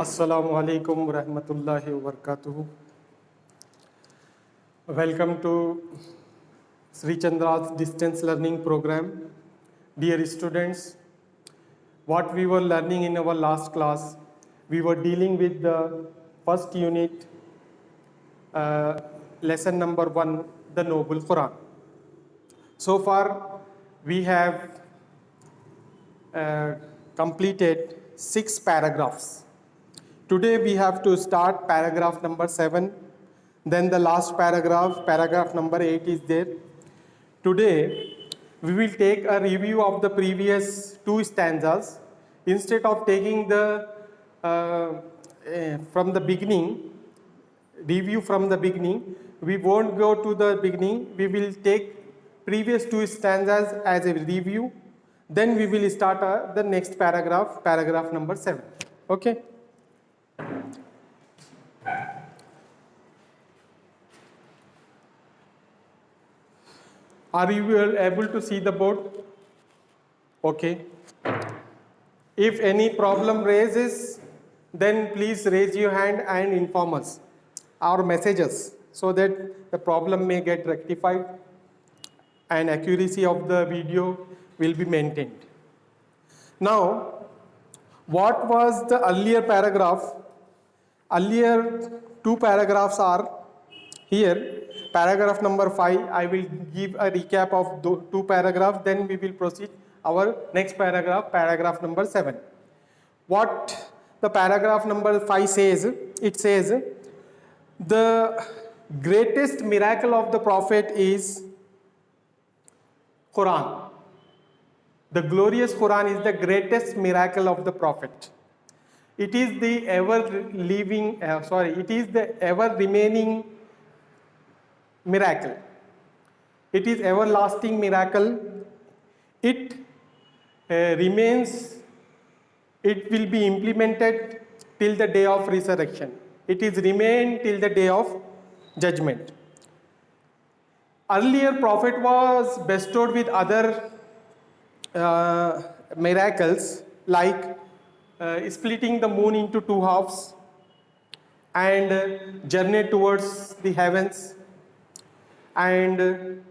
Assalamu alaikum wa rahmatullahi wa barakatuhu. Welcome to Sri Chandra's distance learning program. Dear students, what we were learning in our last class, we were dealing with the first unit, lesson number 1, the Noble Quran. So far, we have completed 6 paragraphs. Today we have to start paragraph number 7, then the last paragraph number 8 is there. Today we will take a review of the previous 2 stanzas. Instead of taking the from the beginning, review from the beginning, we won't go to the beginning, we will take previous 2 stanzas as a review, then we will start the next paragraph number 7. Okay? Are you able to see the board? Okay. If any problem raises, then please raise your hand and inform us or message us so that the problem may get rectified and accuracy of the video will be maintained. Now, what was the earlier paragraph? Earlier 2 paragraphs are here. Paragraph number 5, I will give a recap of 2 paragraphs, then we will proceed our next paragraph number 7. What the paragraph number 5 says, it says, the greatest miracle of the Prophet is Quran. The glorious Quran is the greatest miracle of the Prophet. It is the ever remaining miracle. It is everlasting miracle. It remains, it will be implemented till the day of resurrection. It is remain till the day of judgment. Earlier Prophet was bestowed with other miracles like splitting the moon into 2 halves and journey towards the heavens and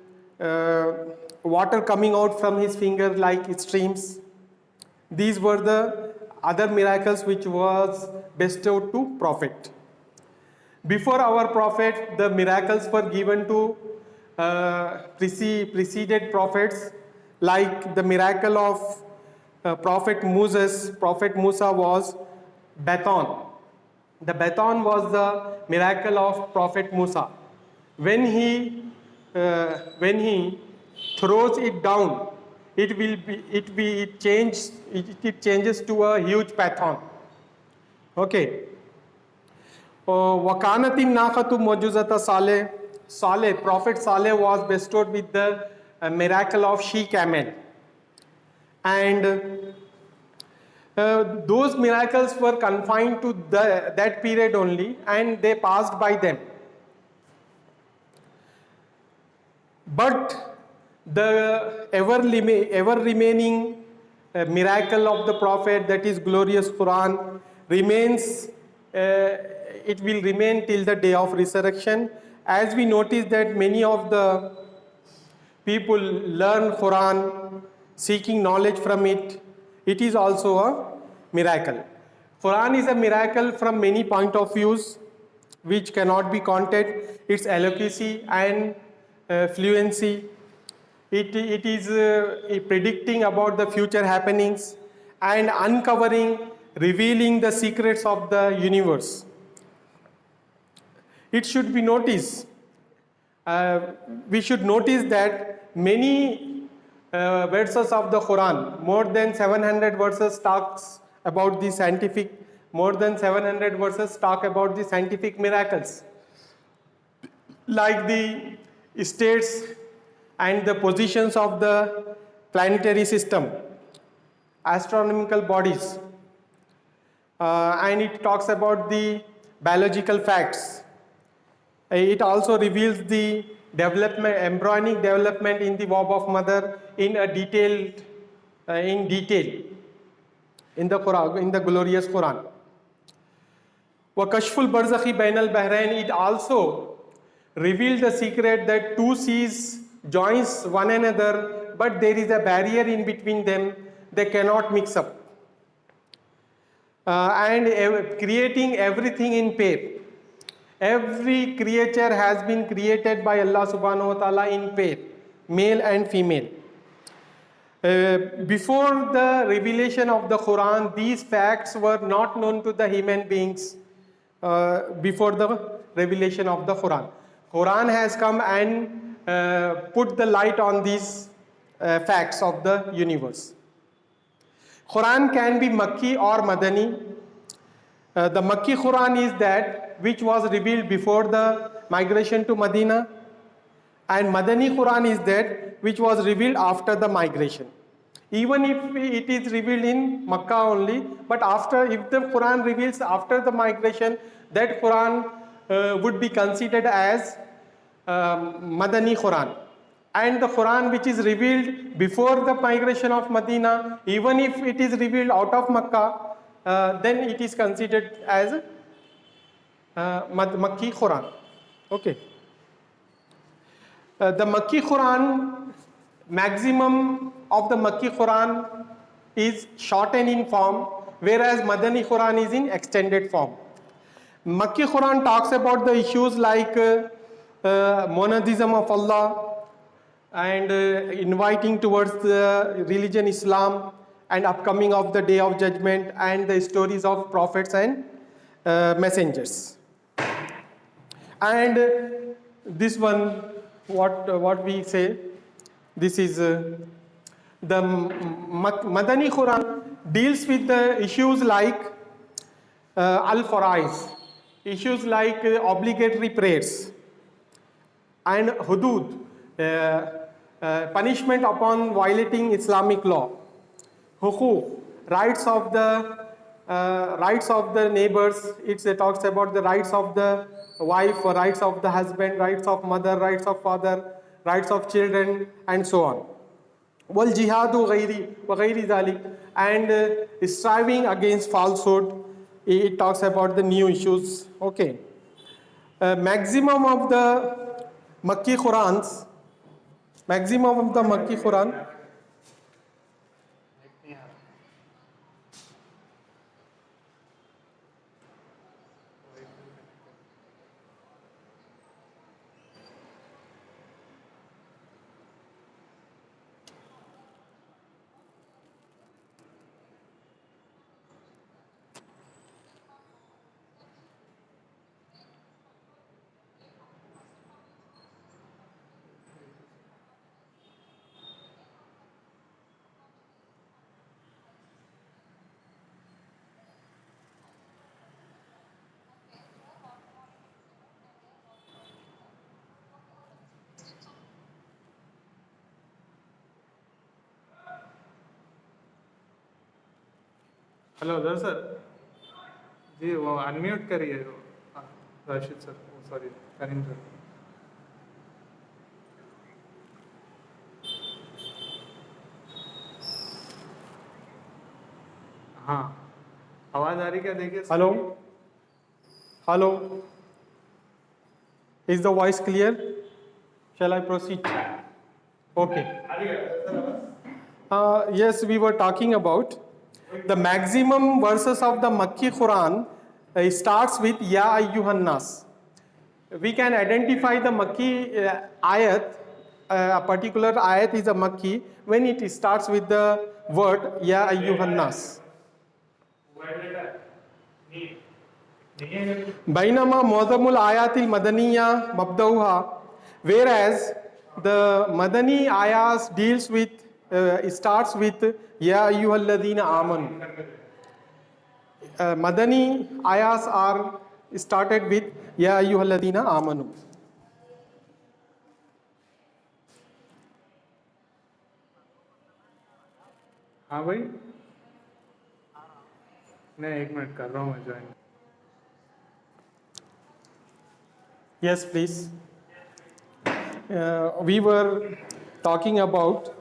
water coming out from his finger like streams. These were the other miracles which was bestowed to Prophet. Before our Prophet, the miracles were given to preceded prophets, like the miracle of Prophet Moses. Prophet Musa was baton. The baton was the miracle of Prophet Musa. When he throws it down, it changes to a huge python. Okay. Wakanatin Nakatu Mojuzata Saleh, Prophet Saleh was bestowed with the miracle of she camel. And those miracles were confined to that period only, and they passed by them. But the ever remaining miracle of the Prophet, that is glorious Quran, remains. It will remain till the day of resurrection. As we notice that many of the people learn Quran, seeking knowledge from it, it is also a miracle. Quran is a miracle from many point of views, which cannot be counted. Its eloquency and fluency. It is predicting about the future happenings and revealing the secrets of the universe. It should be noticed. We should notice that many verses of the Quran, more than 700 verses talks about the scientific, more than 700 verses talk about the scientific miracles, like the states and the positions of the planetary system, astronomical bodies, and it talks about the biological facts. It also reveals the embryonic development in the womb of mother in detail in the Quran, in the glorious Quran. وَكَشْفُ الْبَرْزَخِ بَيْنَ الْبَحْرَيْنِ, it also revealed the secret that two seas joins one another, but there is a barrier in between them, they cannot mix up. Creating everything in pair. Every creature has been created by Allah subhanahu wa ta'ala in pair, male and female. Before the revelation of the Quran, these facts were not known to the human beings before the revelation of the Quran. Quran has come and put the light on these facts of the universe. Quran can be Makki or Madani. The Makki Quran is that which was revealed before the migration to Medina, and Madani Quran is that which was revealed after the migration. Even if it is revealed in Makkah only, but if the Quran reveals after the migration, that Quran would be considered as Madani Quran. And the Quran which is revealed before the migration of Medina, even if it is revealed out of Makkah, then it is considered as Makki Quran. Okay. The Makki Quran, maximum of the Makki Quran is shortened in form, whereas Madani Quran is in extended form. Makki Quran talks about the issues like monotheism of Allah and inviting towards the religion Islam and upcoming of the day of judgment and the stories of prophets and messengers. And this one, what we say, this is the Madani Quran deals with the issues like al-faraiz, issues like obligatory prayers and hudud, punishment upon violating Islamic law, huquq, rights of the neighbors. It talks about the rights of the wife, rights of the husband, rights of mother, rights of father, rights of children, and so on. Wal jihadu ghairi dhalik, and striving against falsehood. It talks about the new issues. Okay. Maximum of the Makki Qurans, Quran. Hello उधर sir जी, वो unmute करिए Rashid sir, sorry करीम sir. हाँ, आवाज आ रही क्या देखिए. Hello. Is the voice clear? Shall I proceed? Okay. Yes, we were talking about the maximum verses of the Makki Quran starts with Ya Ayyuhan Nas. We can identify the Makki ayat, a particular ayat is a Makki when it starts with the word Ya Ayyuhan Nas. Bainama Mu'adhamul Ayatil Madaniya Mabdauha, whereas the Madani ayahs deals with starts with Ya ayyuhalladhina amanu. Madani ayahs are started with Ya ayyuhalladhina amanu. हाँ भाई, नहीं 1 minute कर रहा हूँ मैं join. Yes, please. We were talking about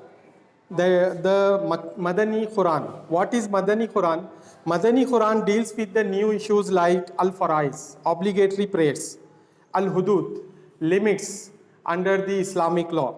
the Madani Quran. What is Madani Quran? Madani Quran deals with the new issues like al-faraiz, obligatory prayers, al-hudud, limits under the Islamic law,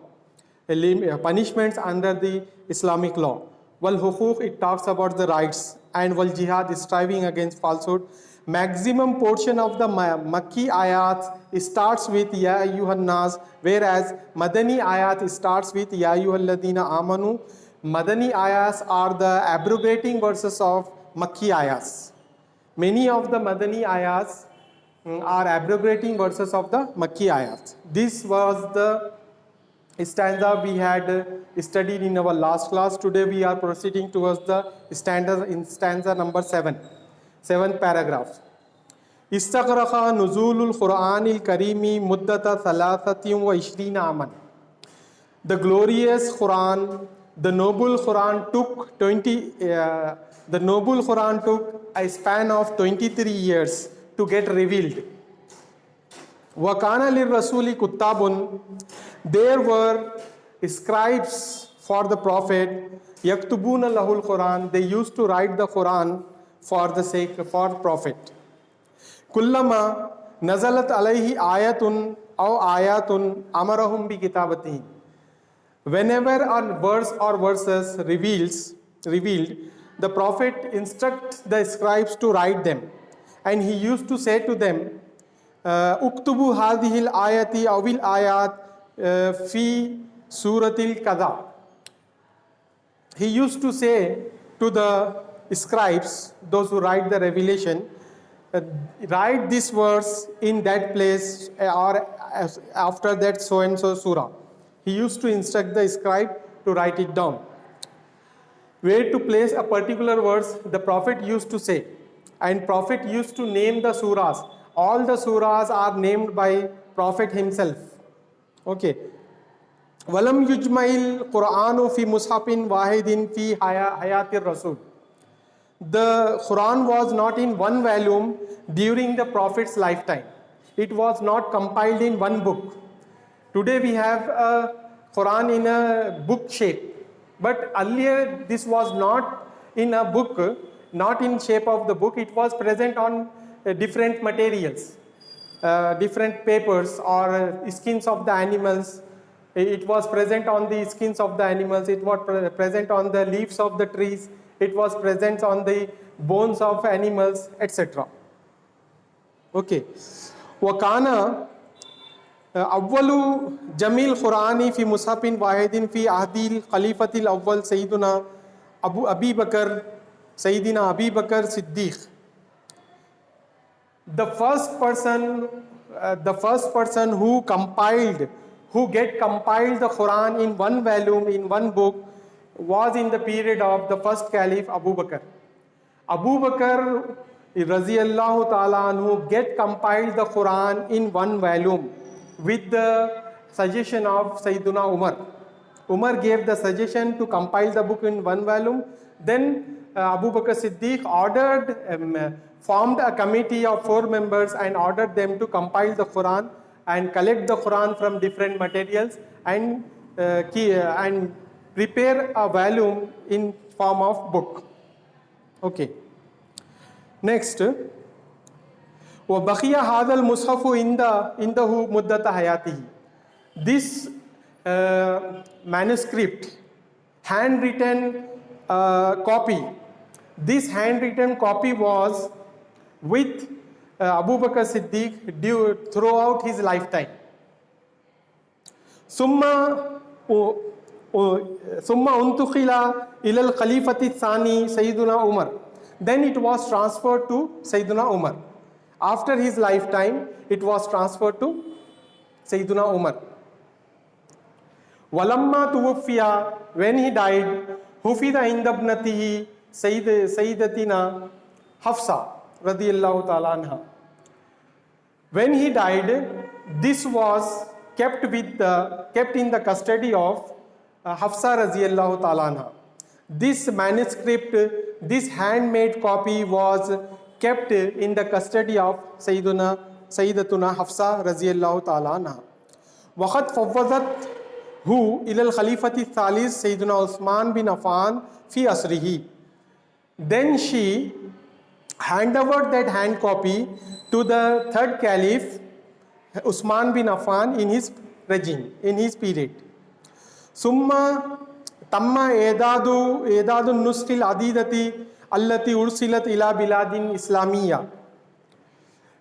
punishments under the Islamic law. Wal hukuk, it talks about the rights, and wal jihad, striving against falsehood. Maximum portion of the Makki ayat starts with Ya ayyuhan nas, whereas Madani ayat starts with Ya ayyuhalladhina amanu. Madani ayats are the abrogating verses of Makki ayats. Many of the Madani ayats are abrogating verses of the Makki ayats. This was the stanza we had studied in our last class. Today we are proceeding towards the stanza number 7, 7th paragraph. Istaghraqa nuzulul Quranil Karimi muddata thalathatin wa ishrina aman. The glorious Quran, the noble Quran took a span of 23 years to get revealed. Wakana lirrasuli kuttabun, there were scribes for the Prophet, yaktubuna lahul Quran, they used to write the Quran for the sake for Prophet. Kullama nazalat alayhi ayatun aw ayatun amarahum bi kitabatihi. Whenever a verse or verses revealed, the Prophet instructs the scribes to write them, and he used to say to them, Uktubu hadihil ayati awil ayat fi suratil kada. He used to say to the scribes, those who write the revelation, write this verse in that place or after that so and so surah. He used to instruct the scribe to write it down. Where to place a particular verse, the Prophet used to say, and Prophet used to name the surahs. All the surahs are named by Prophet himself. Okay. Walam yujmail Quranu fi mushafin wahidin fi hayatir Rasul. The Quran was not in one volume during the Prophet's lifetime. It was not compiled in one book. Today we have a Quran in a book shape. But earlier this was not in a book, not in shape of the book. It was present on different materials, different papers or skins of the animals. It was present on the skins of the animals. It was present on the leaves of the trees. It was present on the bones of animals, etc. Okay. Wakana awwalu jamil Qurani fi mushafin wahidin fi ahdil khalifatil awwal Sayyidina Abi Bakr Siddiq. The first person who compiled the Quran in one volume, in one book, was in the period of the first Caliph Abu Bakr. Abu Bakr Raziyallahu Ta'ala anhu compiled the Quran in one volume with the suggestion of Sayyiduna Umar. Umar gave the suggestion to compile the book in one volume. Then Abu Bakr Siddiq formed a committee of 4 members and ordered them to compile the Quran and collect the Quran from different materials and prepare a volume in form of book. Okay. Next, وَبَقِيَ هَذَا الْمُصْحَفُ عِنْدَهُ مُدَّةَ حَيَاتِهِ. This manuscript, handwritten copy, this handwritten copy was with Abu Bakr Siddiq throughout his lifetime. Summa untukhila ilal Khalifati Thani Sayyiduna Umar. Then it was transferred to Sayyiduna Umar. After his lifetime, it was transferred to Sayyiduna Umar. Walamma tuwaffiya, when he died, hufida indabnatihi Sayyidatina Hafsa radiyallahu ta'ala anha. When he died, this was kept in the custody of Hafsa radiyallahu ta'ala anha. This manuscript, this handmade copy was kept in the custody of Sayyidatuna Hafsa radiyallahu ta'ala anha. Waqad fawwadathu ila al-Khalifati Thalith Sayyiduna Uthman bin Affan fi asrihi. Then she hand over that hand copy to the third caliph Usman bin Affan in his regime, in his period. Summa tamma edadun nuskhil adidati allati ursilat ila biladin islamiyya.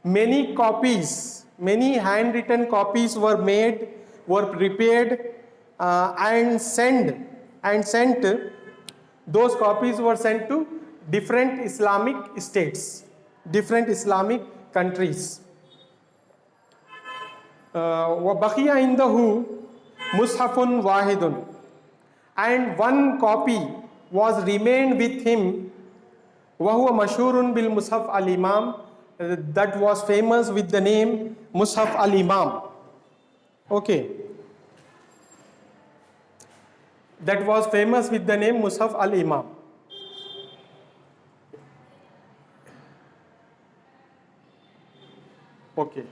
Many copies, many handwritten copies were made, were prepared and sent. Those copies were sent to different Islamic states, different Islamic countries. وَبَقِيَ عِنْدَهُ مُصْحَفٌ وَاحِدٌ, and one copy was remained with him. وَهُوَ مَشْهُورٌ بِالْمُصْحَفْ al-Imam, that was famous with the name Mushaf al-Imam. Okay. That was famous with the name Mushaf al-Imam. Okay.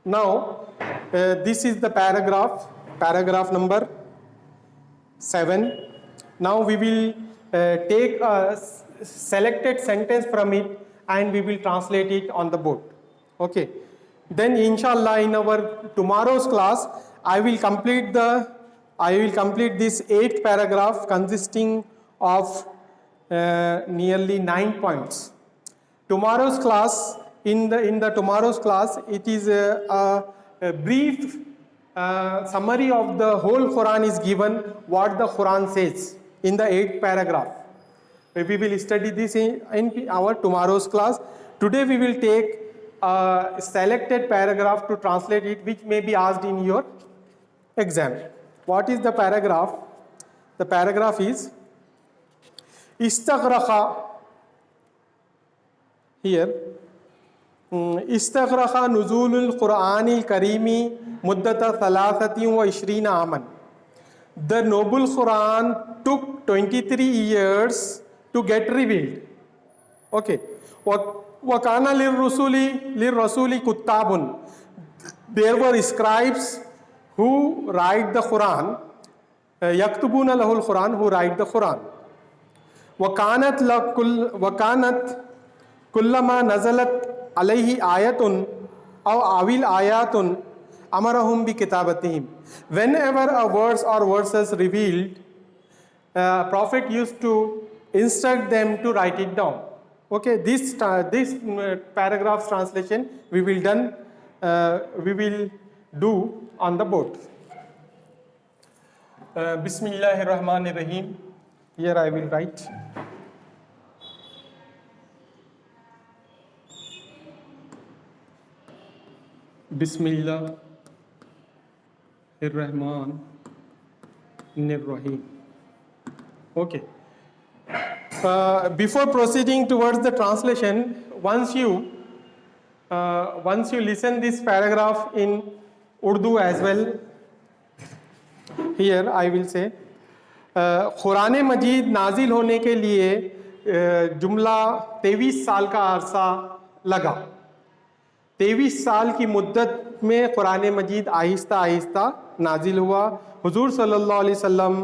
Now, this is the paragraph number 7. Now we will take a selected sentence from it and we will translate it on the board. Okay. Then inshallah in our tomorrow's class, I will complete this 8th paragraph consisting of nearly 9 points. Tomorrow's class, in the tomorrow's class, it is a brief summary of the whole Quran is given, what the Quran says in the 8th paragraph. We will study this in our tomorrow's class. Today we will take a selected paragraph to translate it, which may be asked in your exam. What is the paragraph? The paragraph is Istaghraqa. Here, Istaghraqa nuzulul Quranil Karimi muddata 23 aman. The noble Quran took 23 years to get revealed. Okay. وَكَانَ لِلرَّسُولِ كُتَّابٌ. There were scribes who write the Quran. يَكْتُبُونَ لَهُ الْقُرْآنَ, who write the Quran. وَكَانَتْ كُلَّمَا نَزَلَتْ عَلَيْهِ آيَةٌ أَوْ أَوِلْ آيَاتٌ أَمَرَهُمْ بِكِتَابَتِهِمْ. Whenever a verse or verses revealed, Prophet used to instruct them to write it down. Okay, this paragraph's translation we will do on the board. Bismillahir Rahmanir Rahim. Here I will write. Bismillahir Rahmanir Rahim. Okay. Before proceeding towards the translation, once you listen this paragraph in Urdu as well, here I will say, Quran मजीद नाजिल होने के लिए जुमला 23 साल का अरसा लगा. 23 साल की मुद्दत में कुरान मजीद आहिस्ता आहिस्ता नाजिल हुआ. हुजूर सल्लल्लाहु अलैहि वसल्लम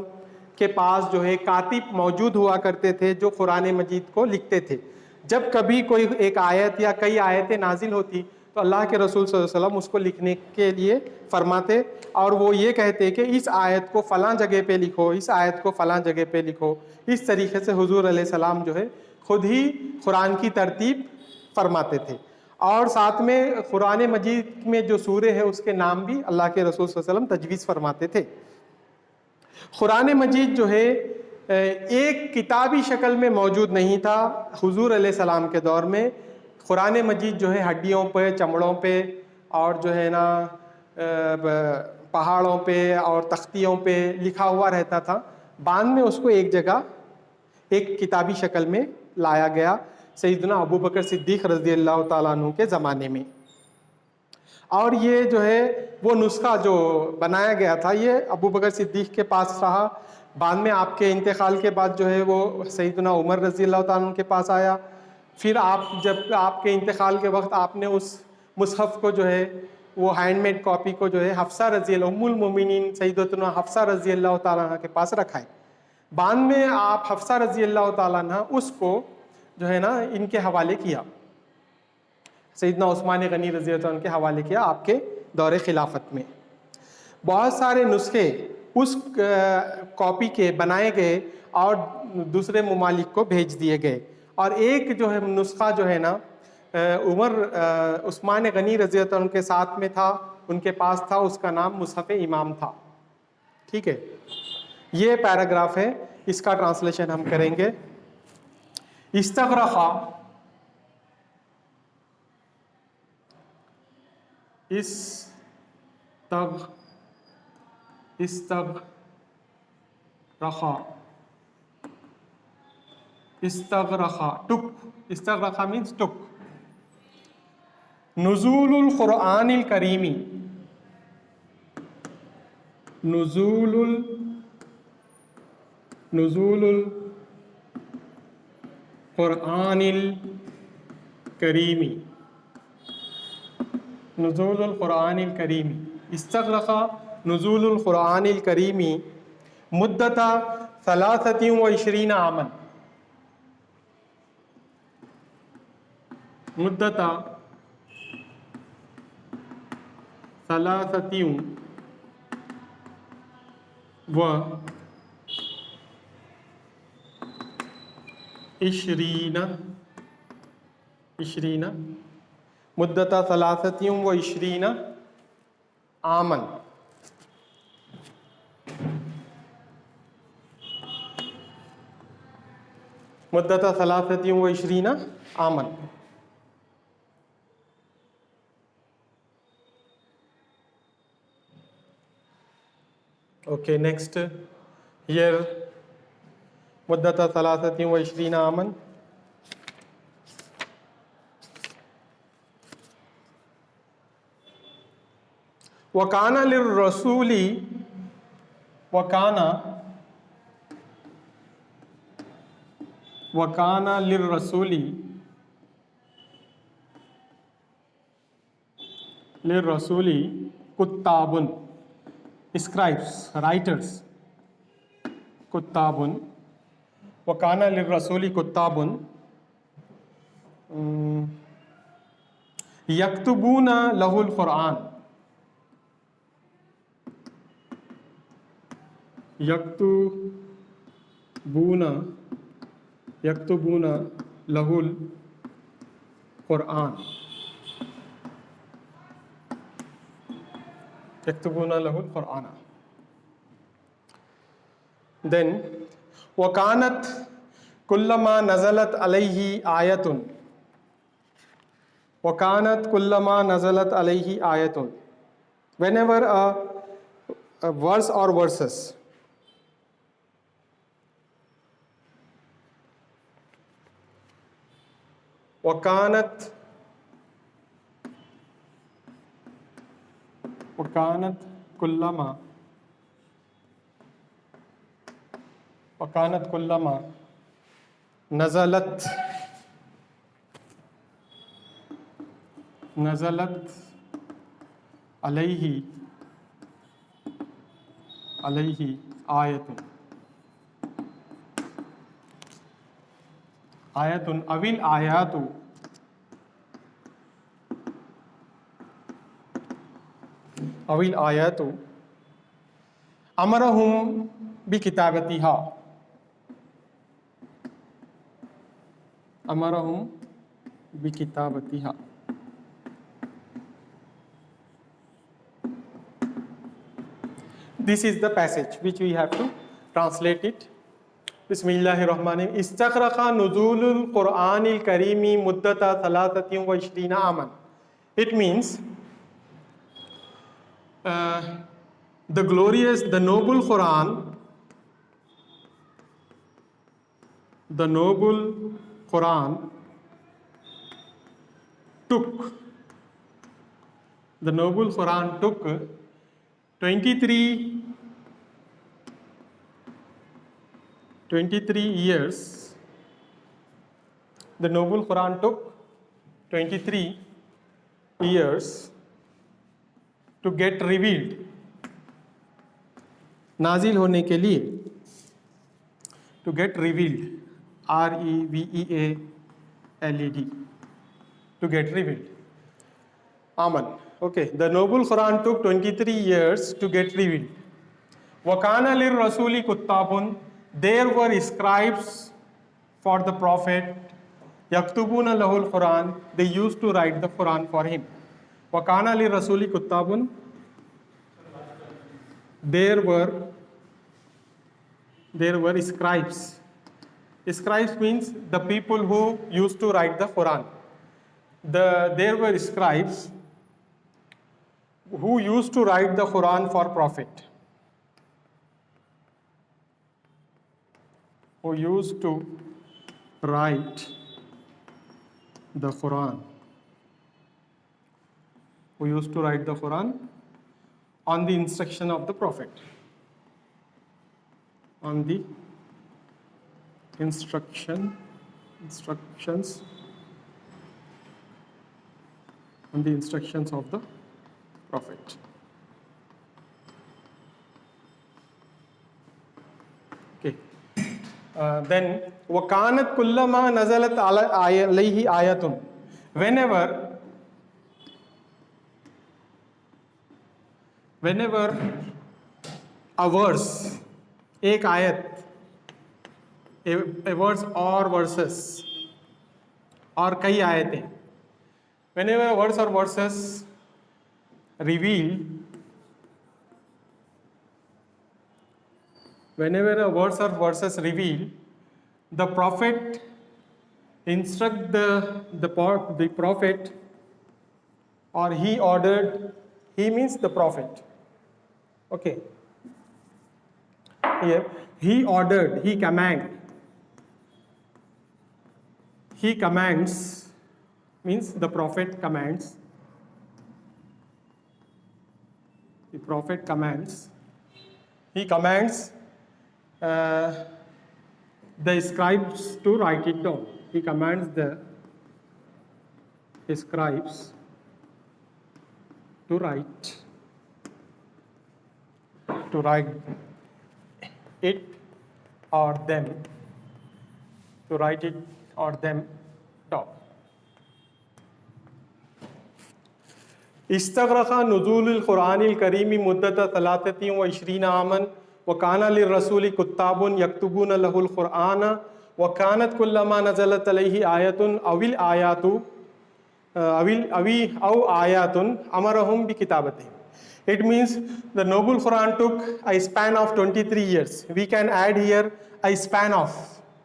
के पास जो है कातिब मौजूद हुआ करते थे जो कुरान मजीद को लिखते थे. जब कभी कोई एक आयत या कई आयतें नाजिल होती तो अल्लाह के रसूल सल्लल्लाहु अलैहि वसल्लम उसको लिखने के लिए फरमाते और वो ये कहते कि इस आयत को फ़लाँ जगह पे लिखो, इस आयत को फ़लाँ जगह पे लिखो. इस तरीके से हुजूर अलैहिस्सलाम जो है खुद ही कुरान की तरतीब फरमाते थे. और साथ में कुरान मजीद में जो सूरे है उसके नाम भी अल्लाह के रसूल सल्लल्लाहु अलैहि वसल्लम तजवीज़ फरमाते थे. कुरान मजीद जो है एक किताबी शक्ल में मौजूद नहीं था. हुजूर अलैहिस्सलाम के दौर में कुरान मजीद जो है हड्डियों पे, चमड़ों पे और जो है ना पहाड़ों पे और तख्तियों पे लिखा हुआ रहता था. बाद में उसको एक जगह एक किताबी शक्ल में लाया गया सैयदना अबू बकर सिद्दीक़ रज़ी अल्लाह ताला अन्हु के ज़माने में. और ये जो है वो नुस्खा जो बनाया गया था ये अबू बकर सिद्दीक़ के पास रहा. बाद में आपके इंतकाल के बाद जो है वो सैयदना उमर रज़ी अल्लाह ताला अन्हु के पास आया. फिर जब आपके इंतकाल के वक्त आपने उस मुसहफ़ को जो है वो हैंडमेड कॉपी को जो है हफ्सा रज़ी अल्लाह उम्मुल मोमिनीन सैयदतुना हफ्सा रज़ी अल्लाह ताला अन्हा के पास रखा है. बाद में आप हफ्सा रजी अल्लाह ताला अन्हा उसको जो है ना इनके हवाले किया, सैयदना उस्मान गनी रजी अल्लाह ताला के हवाले किया आपके दौरे खिलाफत में। बहुत सारे नुस्खे उस कॉपी के बनाए गए और दूसरे ममालिक को भेज दिए गए, और एक जो है नुस्खा जो है ना उस्मान गनी रजी अल्लाह ताला के साथ में था, उनके पास था, उसका नाम मुसहफ़ इमाम था। ठीक है, ये पैराग्राफ है, इसका ट्रांसलेशन हम करेंगे। इस्तगरक़ा, इस्तगरक़ा टुक, इस्तगरक़ा means took. नुज़ूलुल क़ुरआनिल creamy, नुज़ूलुल क़ुरआनिल creamy, नुज़ूलुल क़ुरआनिल creamy. इस्तगरक़ा नुज़ूलुल क़ुरआनिल creamy मुद्दता 23 Aman, मुद्दता 23 मुद्दता 23 Aman, मुद्दता 23 Aman. Okay, next here मुद्दता 23 Aman. वकाना लिर्रसूली, वकाना लिर्रसूली कुत्ताबुन, scribes, writers, कुत्ताबुन। वकाना लिर्रसूली कुत्ताबुन यक्तुबूना लहुल Quran, यक्तुबूना लहुल Quran, यक्तुबूना लहुल Quran. Then वकानत कुल्लमा नज़लत अलैहि आयतुन, वकानत कुल्लमा नज़लत अलैहि आयतुन, whenever a verse or verses, वकानत कुल्लमा नज़लत अलैहि आयतुन अविल आयातु, अमरहुम बिकिताबतिहा, This is the passage which we have to translate it. Bismillahirrahmanirrahim. Istaghraqā nuzūlul Qur'ānil karīmi muddata 23 aman. It means the glorious, the noble Quran, took 23 years. The noble Quran took 23 years to get revealed, नाजिल होने के लिए। to get revealed. R-E-V-E-A-L-E-D. To get revealed. Aman. Okay, the Noble Quran took 23 years to get revealed. Wakana lir Rasuli Kuttabun, there were scribes for the Prophet. Yaktubuna lahul Quran, they used to write the Quran for him. Wakana lir Rasuli Kuttabun, there were scribes. Scribes means the people who used to write the Quran. There were scribes who used to write the Quran for Prophet. Who used to write the Quran. Who used to write the Quran on the instruction of the Prophet. On the instructions of the Prophet. Okay. Then وَكَانَتْ كُلَّمَا نَزَلَتْ عَلَيْهِ آيَةٌ. Whenever a verse, एक आयत, a verse or verses, और कई आयतें, whenever a verse or verses reveal, the Prophet instruct the Prophet, or he ordered, he means the Prophet. Okay. Here, he ordered, he commands, means the Prophet commands. The Prophet commands. He commands the scribes to write it down. He commands the scribes to write it or them, to write it or them down. استغرق نزول القرآن الكريم مدة 23 عاما وكان للرسول كتاب يكتبون له القرآن وكانت كلما نزلت عليه آية أو آيات أمرهم بكتابته. It means the Noble Quran took a span of 23 years. We can add here a span of,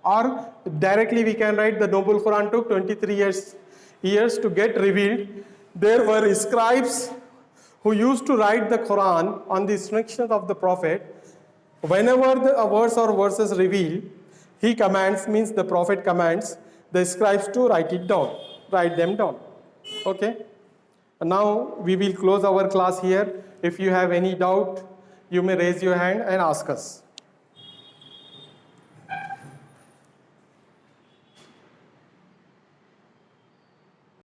or directly we can write the Noble Quran took 23 years to get revealed. There were scribes who used to write the Quran on the instructions of the Prophet. Whenever a verse or verses reveal, he commands, means the Prophet commands the scribes to write them down. Okay? Now we will close our class here. If you have any doubt, you may raise your hand and ask us.